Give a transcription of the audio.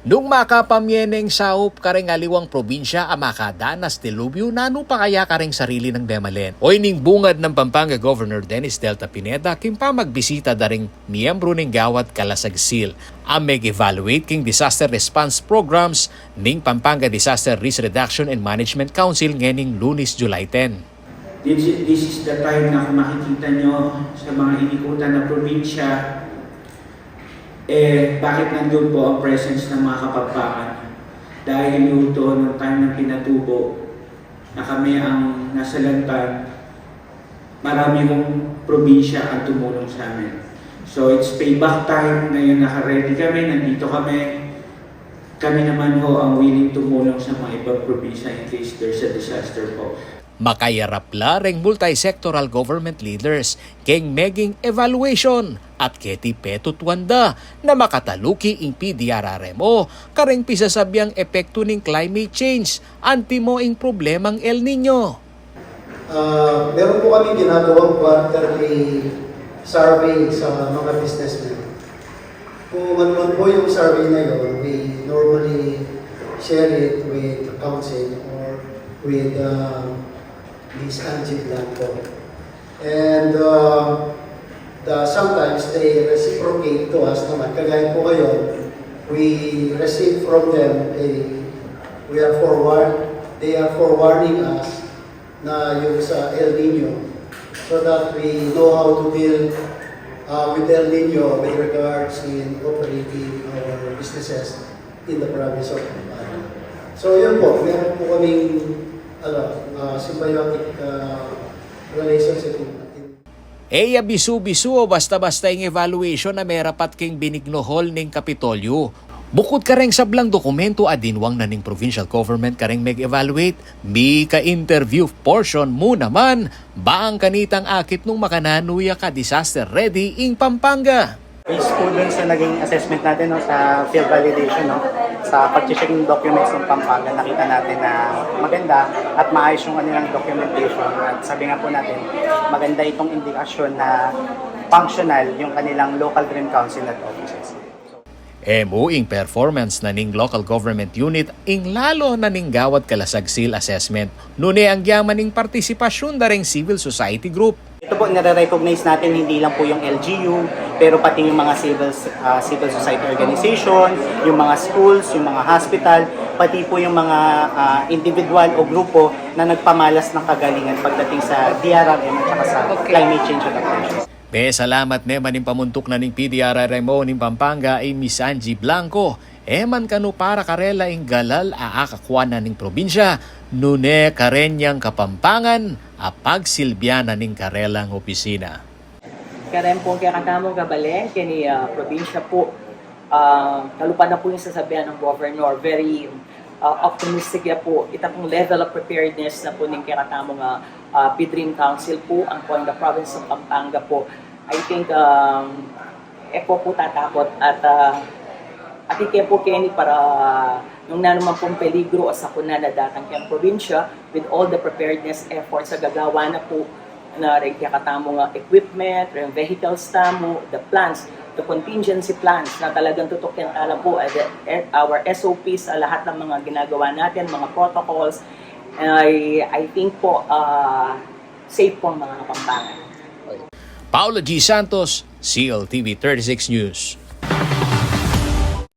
Nung makapamyeneng saup kareng aliwang probinsya ang makadanas dilubyo nano pa kaya kareng sarili ng Bemalen. Oy ning bungad ng Pampanga Governor Dennis Delta Pineda kimpa magbisita daring miyembro ning gawad Kalasagsil. Ang mag-evaluate king disaster response programs ning Pampanga Disaster Risk Reduction and Management Council ngening Lunes, July 10. This is the time na kung makikita nyo sa mga inikutan na probinsya, bakit nandun po ang presence ng mga kapagpakan? Dahil yun ng time ng pinatubo na kami ang nasa lantan, marami kong probinsya ang tumulong sa amin. So it's payback time, ngayon naka-ready kami, nandito kami. Kami naman ho ang willing tumulong sa mga ibang probinsya in case there's a disaster po. Makayarapla reng multi-sectoral government leaders keng meging evaluation at keti petut wanda na makataluki ing PDRRMO kareng pisasabyang epekto ning climate change antimo ing problemang El Nino. Meron po kami ginagawang quarterly survey sa mga businessmen. Kung ano po yung survey na yun, we normally share it with the council or with Ms. Angie Blanco. And sometimes they reciprocate to us naman. Kagaya po ngayon, we receive from them they are forwarding us na yung sa El Nino so that we know how to deal with El Nino with regards in operating our businesses in the province of Pampanga. So yun po, meron po kaming symbiotic relationship. Bisu-bisu o basta-basta yung evaluation na merapat king binignohol ning Kapitolyo. Bukod kareng sablang dokumento adinwang na ning provincial government kareng mag-evaluate, mi ka-interview portion mo naman ba ang kanitang akit nung makananuya ka disaster ready ing Pampanga. Based po dun sa naging assessment natin sa field validation, sa pag-check ng documents ng Pampanga, nakita natin na maganda at maayos yung kanilang documentation. At sabi nga po natin, maganda itong indikasyon na functional yung kanilang local dream council at offices. Ing performance na ning local government unit ing lalo na ning gawad Kalasagsil assessment. Nune ang yaman ning partisipasyon daring civil society group. Ito po, nare-recognize natin hindi lang po yung LGU, pero pati yung mga civil society organization, yung mga schools, yung mga hospital, pati po yung mga individual o grupo na nagpamalas ng kagalingan pagdating sa DRRM at sa climate change adaptation. Salamat neman ning pamuntok na ning PDRRMO ning Pampanga ay Miss Angie Blanco. Eman kanu para karela ing galal aakakwan na ning probinsya, nune karenyang Kapampangan apag silbyana ning karelang opisina. Karen po kaya katamo kabalen kini probinsya po kalupad na po yung sasabihan ng governor, very optimistic ya po ita pong level of preparedness na po ning kaya katamo nga PDRIM Council po ang the province of Pampanga po. I think eko po tatakot at ike po kini para nung nanuman pong peligro sa kuna na datang kayang probinsya with all the preparedness efforts sa gagawa na po na rin katamo nga equipment, rin vehicles tamo, the plans, the contingency plans na talagang tutok yung alam po our SOPs sa lahat ng mga ginagawa natin, mga protocols. I think po safe po ang mga Kapampangan. Paula G. Santos, CLTV 36 News.